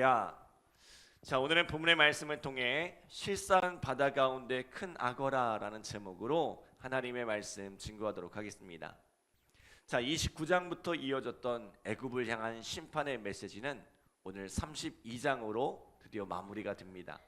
할렐루야. 자, 오늘은 본문의 말씀을 통해 실상 바다 가운데 큰 악어라라는 제목으로 하나님의 말씀 증거하도록 하겠습니다. 자, 29장부터 이어졌던 애굽을 향한 심판의 메시지는 오늘 32장으로 드디어 마무리가 됩니다.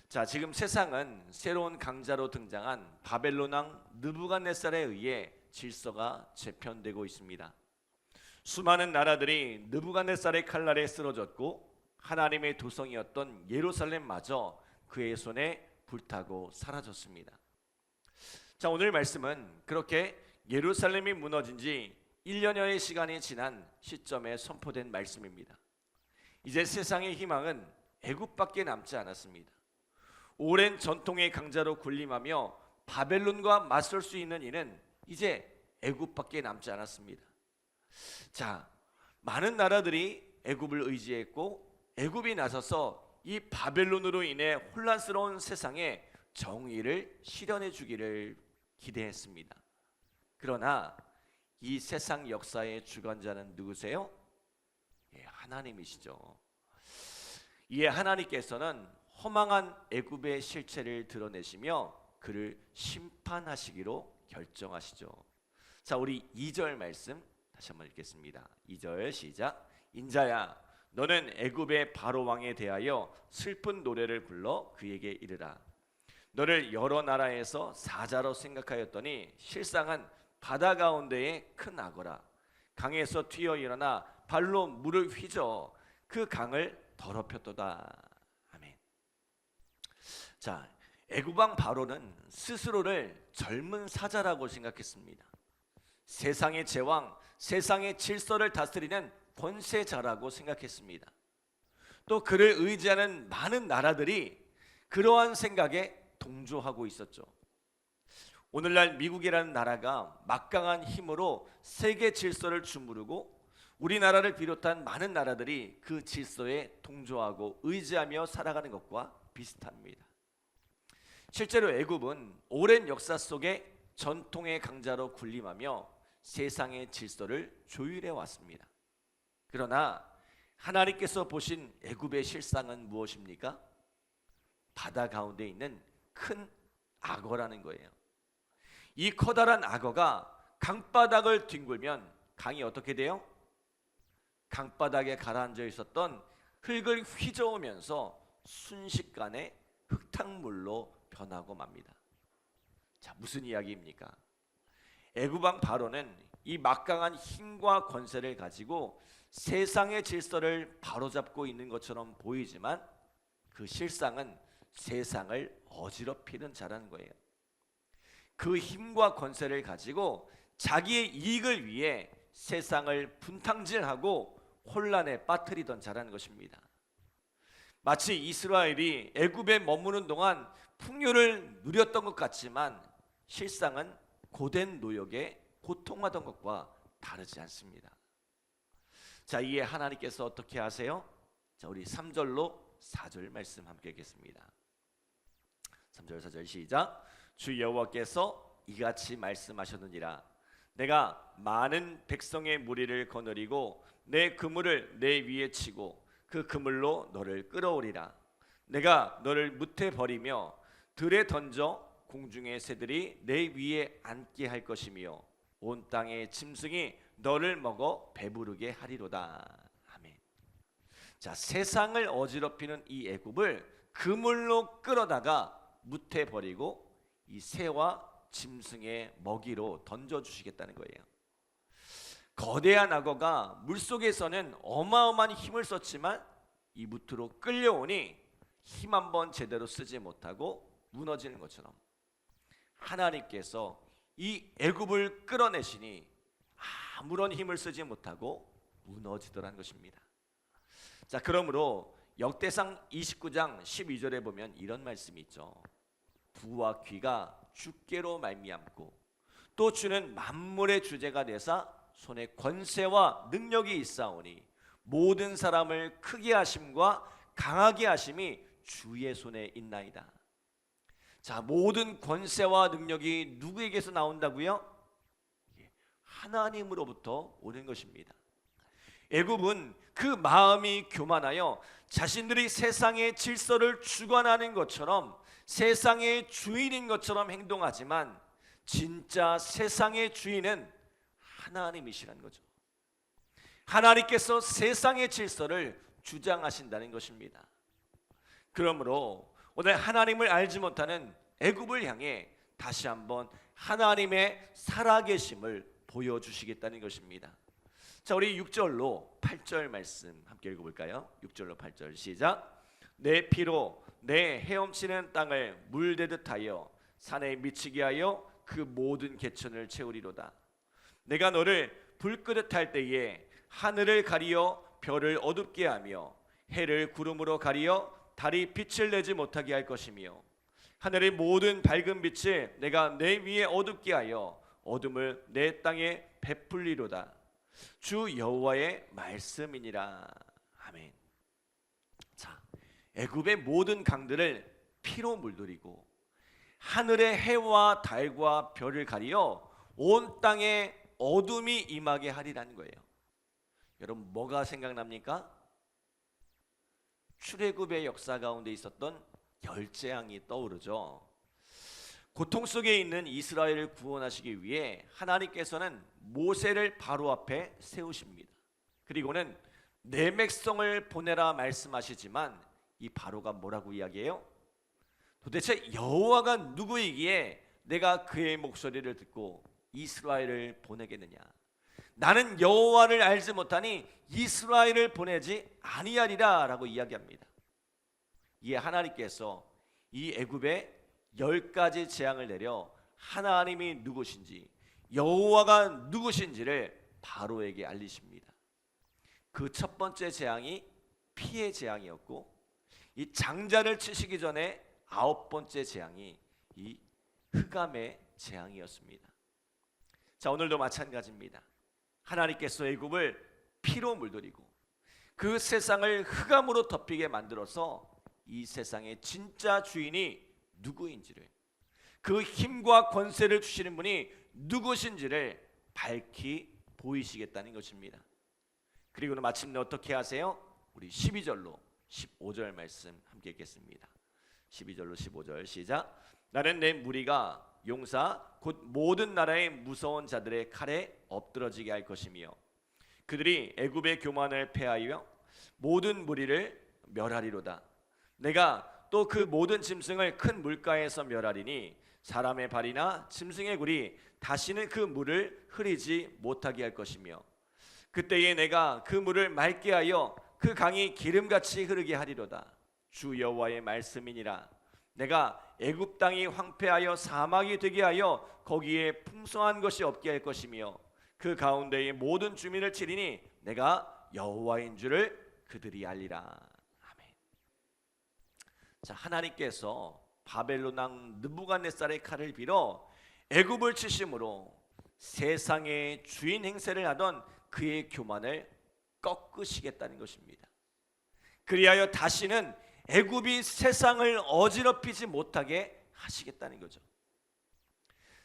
자, 지금 세상은 새로운 강자로 등장한 바벨론 왕 느부갓네살에 의해 질서가 재편되고 있습니다. 수많은 나라들이 느부갓네살의 칼날에 쓰러졌고 하나님의 도성이었던 예루살렘마저 그의 손에 불타고 사라졌습니다. 자, 오늘 말씀은 그렇게 예루살렘이 무너진 지 1년여의 시간이 지난 시점에 선포된 말씀입니다. 이제 세상의 희망은 애굽밖에 남지 않았습니다. 오랜 전통의 강자로 군림하며 바벨론과 맞설 수 있는 이는 이제 애굽밖에 남지 않았습니다. 자, 많은 나라들이 애굽을 의지했고 애굽이 나서서 이 바벨론으로 인해 혼란스러운 세상에 정의를 실현해 주기를 기대했습니다. 그러나 이 세상 역사의 주관자는 누구세요? 하나님이시죠. 이에 하나님께서는 허망한 애굽의 실체를 드러내시며 그를 심판하시기로 결정하시죠. 자, 우리 2절 말씀 다시 한번 읽겠습니다. 2절 시작. 인자야, 너는 애굽의 바로 왕에 대하여 슬픈 노래를 불러 그에게 이르라. 너를 여러 나라에서 사자로 생각하였더니 실상은 바다 가운데의 큰 악어라. 강에서 튀어 일어나 발로 물을 휘저 그 강을 더럽혔도다. 아멘. 자, 애굽 왕 바로는 스스로를 젊은 사자라고 생각했습니다. 세상의 제왕, 세상의 질서를 다스리는 권세자라고 생각했습니다. 또 그를 의지하는 많은 나라들이 그러한 생각에 동조하고 있었죠. 오늘날 미국이라는 나라가 막강한 힘으로 세계 질서를 주무르고 우리나라를 비롯한 많은 나라들이 그 질서에 동조하고 의지하며 살아가는 것과 비슷합니다. 실제로 애굽은 오랜 역사 속에 전통의 강자로 군림하며 세상의 질서를 조율해 왔습니다. 그러나 하나님께서 보신 애굽의 실상은 무엇입니까? 바다 가운데 있는 큰 악어라는 거예요. 이 커다란 악어가 강바닥을 뒹굴면 강이 어떻게 돼요? 강바닥에 가라앉아 있었던 흙을 휘저으면서 순식간에 흙탕물로 변하고 맙니다. 자, 무슨 이야기입니까? 애굽 왕 바로는 이 막강한 힘과 권세를 가지고 세상의 질서를 바로잡고 있는 것처럼 보이지만 그 실상은 세상을 어지럽히는 자라는 거예요. 그 힘과 권세를 가지고 자기의 이익을 위해 세상을 분탕질하고 혼란에 빠뜨리던 자라는 것입니다. 마치 이스라엘이 애굽에 머무는 동안 풍요를 누렸던 것 같지만 실상은 고된 노역에 고통하던 것과 다르지 않습니다. 자, 이에 하나님께서 어떻게 하세요? 자, 우리 3절로 4절 말씀 함께 읽겠습니다. 3절 4절 시작. 주 여호와께서 이같이 말씀하셨느니라. 내가 많은 백성의 무리를 거느리고 내 그물을 내 위에 치고 그 그물로 너를 끌어오리라. 내가 너를 무태 버리며 들에 던져 공중의 새들이 내 위에 앉게 할 것이며 온 땅의 짐승이 너를 먹어 배부르게 하리로다. 아멘. 자, 세상을 어지럽히는 이 애굽을 그물로 끌어다가 무태 버리고 이 새와 짐승의 먹이로 던져주시겠다는 거예요. 거대한 악어가 물속에서는 어마어마한 힘을 썼지만 이 무트로 끌려오니 힘 한번 제대로 쓰지 못하고 무너지는 것처럼 하나님께서 이 애굽을 끌어내시니 아무런 힘을 쓰지 못하고 무너지더라는 것입니다. 자, 그러므로 역대상 29장 12절에 보면 이런 말씀이 있죠. 부와 귀가 주께로 말미암고 또 주는 만물의 주제가 되사 손에 권세와 능력이 있사오니 모든 사람을 크게 하심과 강하게 하심이 주의 손에 있나이다. 자, 모든 권세와 능력이 누구에게서 나온다고요? 하나님으로부터 오는 것입니다. 애굽은 그 마음이 교만하여 자신들이 세상의 질서를 주관하는 것처럼 세상의 주인인 것처럼 행동하지만 진짜 세상의 주인은 하나님이시라는 거죠. 하나님께서 세상의 질서를 주장하신다는 것입니다. 그러므로 오늘 하나님을 알지 못하는 애굽을 향해 다시 한번 하나님의 살아계심을 보여주시겠다는 것입니다. 자, 우리 6절로 8절 말씀 함께 읽어볼까요? 6절로 8절 시작. 내 피로 내 헤엄치는 땅을 물대듯 하여 산에 미치게 하여 그 모든 개천을 채우리로다. 내가 너를 불끄듯 할 때에 하늘을 가리어 별을 어둡게 하며 해를 구름으로 가리어 달이 빛을 내지 못하게 할 것이며 하늘의 모든 밝은 빛을 내가 내 위에 어둡게 하여 어둠을 내 땅에 베풀리로다. 주 여호와의 말씀이니라. 아멘. 자, 애굽의 모든 강들을 피로 물들이고 하늘의 해와 달과 별을 가리어 온 땅에 어둠이 임하게 하리라는 거예요. 여러분, 뭐가 생각납니까? 출애굽의 역사 가운데 있었던 열재앙이 떠오르죠. 고통 속에 있는 이스라엘을 구원하시기 위해 하나님께서는 모세를 바로 앞에 세우십니다. 그리고는 내 백성을 보내라 말씀하시지만 이 바로가 뭐라고 이야기해요? 도대체 여호와가 누구이기에 내가 그의 목소리를 듣고 이스라엘을 보내겠느냐? 나는 여호와를 알지 못하니 이스라엘을 보내지 아니하리라 라고 이야기합니다. 이에 하나님께서 이 애굽에 10가지 재앙을 내려 하나님이 누구신지 여호와가 누구신지를 바로에게 알리십니다. 그 첫 번째 재앙이 피의 재앙이었고 이 장자를 치시기 전에 9번째 재앙이 이 흑암의 재앙이었습니다. 자, 오늘도 마찬가지입니다. 하나님께서 애굽을 피로 물들이고 그 세상을 흑암으로 덮이게 만들어서 이 세상의 진짜 주인이 누구인지를, 그 힘과 권세를 주시는 분이 누구신지를 밝히 보이시겠다는 것입니다. 그리고는 마침내 어떻게 하세요? 우리 12절로 15절 말씀 함께 읽겠습니다. 12절로 15절 시작. 나는 내 무리가 용사 곧 모든 나라의 무서운 자들의 칼에 엎드러지게 할 것이며 그들이 애굽의 교만을 패하여 모든 무리를 멸하리로다. 내가 또 그 모든 짐승을 큰 물가에서 멸하리니 사람의 발이나 짐승의 굴이 다시는 그 물을 흐리지 못하게 할 것이며 그때에 내가 그 물을 맑게 하여 그 강이 기름같이 흐르게 하리로다. 주 여호와의 말씀이니라. 내가 애굽 땅이 황폐하여 사막이 되게 하여 거기에 풍성한 것이 없게 할 것이며 그 가운데의 모든 주민을 치리니 내가 여호와인 줄을 그들이 알리라. 자, 하나님께서 바벨론 왕 느부갓네살의 칼을 빌어 애굽을 치심으로 세상의 주인 행세를 하던 그의 교만을 꺾으시겠다는 것입니다. 그리하여 다시는 애굽이 세상을 어지럽히지 못하게 하시겠다는 거죠.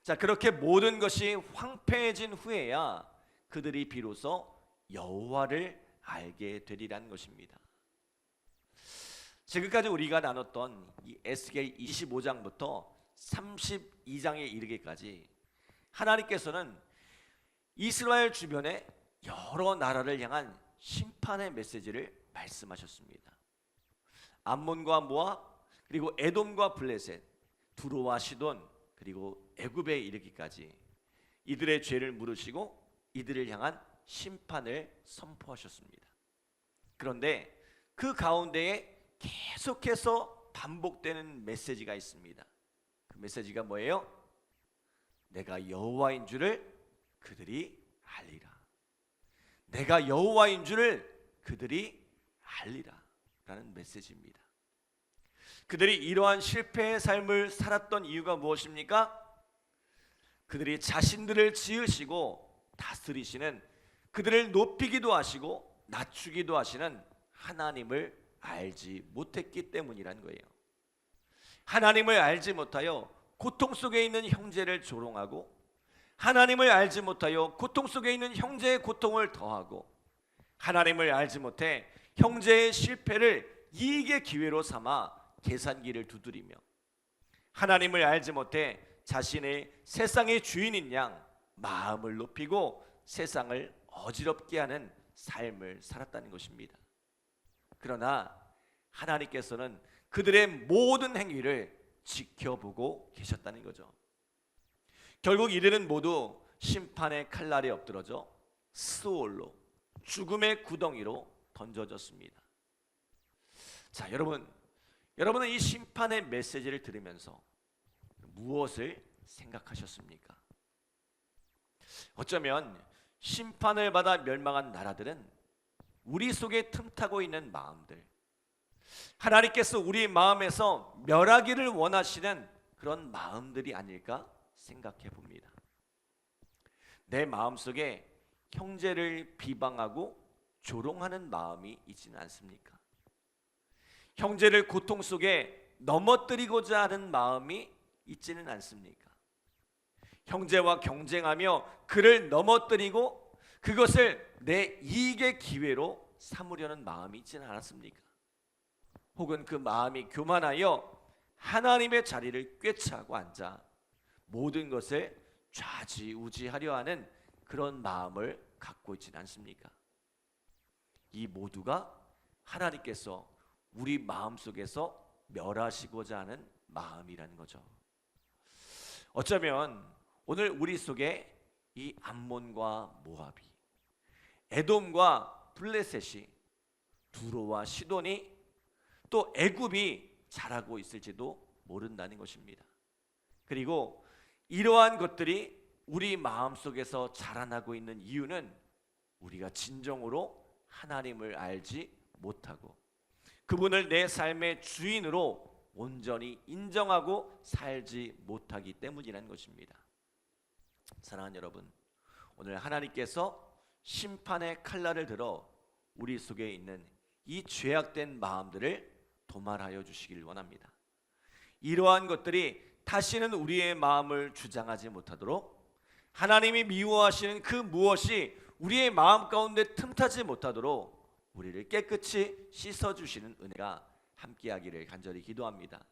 자, 그렇게 모든 것이 황폐해진 후에야 그들이 비로소 여호와를 알게 되리라는 것입니다. 지금까지 우리가 나눴던 이 에스겔 25장부터 32장에 이르기까지 하나님께서는 이스라엘 주변에 여러 나라를 향한 심판의 메시지를 말씀하셨습니다. 암몬과 모압, 그리고 에돔과 블레셋, 두로와 시돈, 그리고 애굽에 이르기까지 이들의 죄를 물으시고 이들을 향한 심판을 선포하셨습니다. 그런데 그 가운데에 계속해서 반복되는 메시지가 있습니다. 그 메시지가 뭐예요? 내가 여호와인 줄을 그들이 알리라. 내가 여호와인 줄을 그들이 알리라 라는 메시지입니다. 그들이 이러한 실패의 삶을 살았던 이유가 무엇입니까? 그들이 자신들을 지으시고 다스리시는, 그들을 높이기도 하시고 낮추기도 하시는 하나님을 알지 못했기 때문이란 거예요. 하나님을 알지 못하여 고통 속에 있는 형제를 조롱하고 하나님을 알지 못하여 고통 속에 있는 형제의 고통을 더하고 하나님을 알지 못해 형제의 실패를 이익의 기회로 삼아 계산기를 두드리며 하나님을 알지 못해 자신의 세상의 주인인 양 마음을 높이고 세상을 어지럽게 하는 삶을 살았다는 것입니다. 그러나 하나님께서는 그들의 모든 행위를 지켜보고 계셨다는 거죠. 결국 이들은 모두 심판의 칼날에 엎드러져 스올로 죽음의 구덩이로 던져졌습니다. 자, 여러분은 이 심판의 메시지를 들으면서 무엇을 생각하셨습니까? 어쩌면 심판을 받아 멸망한 나라들은 우리 속에 틈타고 있는 마음들, 하나님께서 우리 마음에서 멸하기를 원하시는 그런 마음들이 아닐까 생각해 봅니다. 내 마음속에 형제를 비방하고 조롱하는 마음이 있지는 않습니까? 형제를 고통 속에 넘어뜨리고자 하는 마음이 있지는 않습니까? 형제와 경쟁하며 그를 넘어뜨리고 그것을 내 이익의 기회로 삼으려는 마음이 있지는 않았습니까? 혹은 그 마음이 교만하여 하나님의 자리를 꿰차고 앉아 모든 것을 좌지우지하려 하는 그런 마음을 갖고 있지는 않습니까? 이 모두가 하나님께서 우리 마음속에서 멸하시고자 하는 마음이라는 거죠. 어쩌면 오늘 우리 속에 이 암몬과 모압이, 에돔과 블레셋이, 두로와 시돈이, 또 애굽이 자라고 있을지도 모른다는 것입니다. 그리고 이러한 것들이 우리 마음속에서 자라나고 있는 이유는 우리가 진정으로 하나님을 알지 못하고 그분을 내 삶의 주인으로 온전히 인정하고 살지 못하기 때문이라는 것입니다. 사랑하는 여러분, 오늘 하나님께서 심판의 칼날을 들어 우리 속에 있는 이 죄악된 마음들을 도말하여 주시길 원합니다. 이러한 것들이 다시는 우리의 마음을 주장하지 못하도록 하나님이 미워하시는 그 무엇이 우리의 마음 가운데 틈타지 못하도록 우리를 깨끗이 씻어주시는 은혜가 함께하기를 간절히 기도합니다.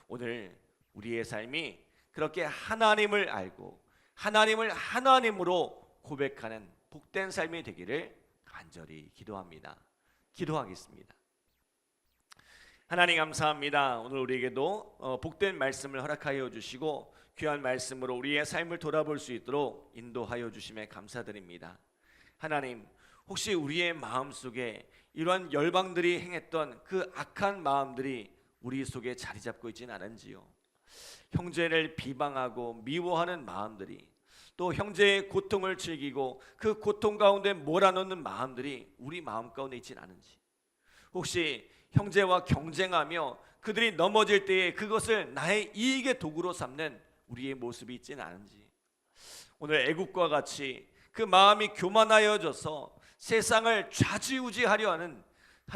오늘 우리의 삶이 그렇게 하나님을 알고 하나님을 하나님으로 고백하는 복된 삶이 되기를 간절히 기도합니다. 기도하겠습니다. 하나님 감사합니다. 오늘 우리에게도 복된 말씀을 허락하여 주시고 귀한 말씀으로 우리의 삶을 돌아볼 수 있도록 인도하여 주심에 감사드립니다. 하나님, 혹시 우리의 마음속에 이러한 열방들이 행했던 그 악한 마음들이 우리 속에 자리 잡고 있지는 않은지요? 형제를 비방하고 미워하는 마음들이, 또 형제의 고통을 즐기고 그 고통 가운데 몰아넣는 마음들이 우리 마음 가운데 있지는 않은지, 혹시 형제와 경쟁하며 그들이 넘어질 때에 그것을 나의 이익의 도구로 삼는 우리의 모습이 있지는 않은지, 오늘 애국과 같이 그 마음이 교만하여져서 세상을 좌지우지하려 하는,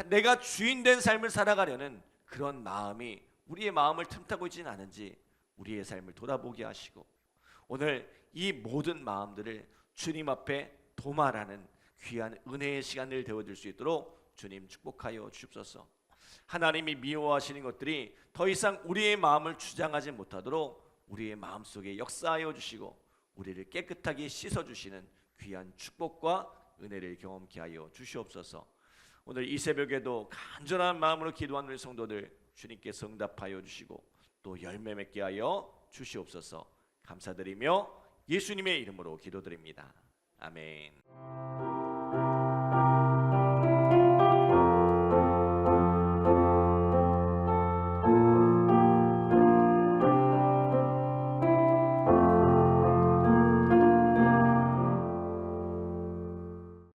내가 주인 된 삶을 살아가려는 그런 마음이 우리의 마음을 틈타고 있지는 않은지 우리의 삶을 돌아보게 하시고, 오늘 이 모든 마음들을 주님 앞에 도말하는 귀한 은혜의 시간을 되어줄 수 있도록 주님 축복하여 주옵소서. 하나님이 미워하시는 것들이 더 이상 우리의 마음을 주장하지 못하도록 우리의 마음속에 역사하여 주시고 우리를 깨끗하게 씻어주시는 귀한 축복과 은혜를 경험케 하여 주시옵소서. 오늘 이 새벽에도 간절한 마음으로 기도하는 우리 성도들 주님께서 응답하여 주시고 또 열매 맺게 하여 주시옵소서. 감사드리며 예수님의 이름으로 기도드립니다. 아멘.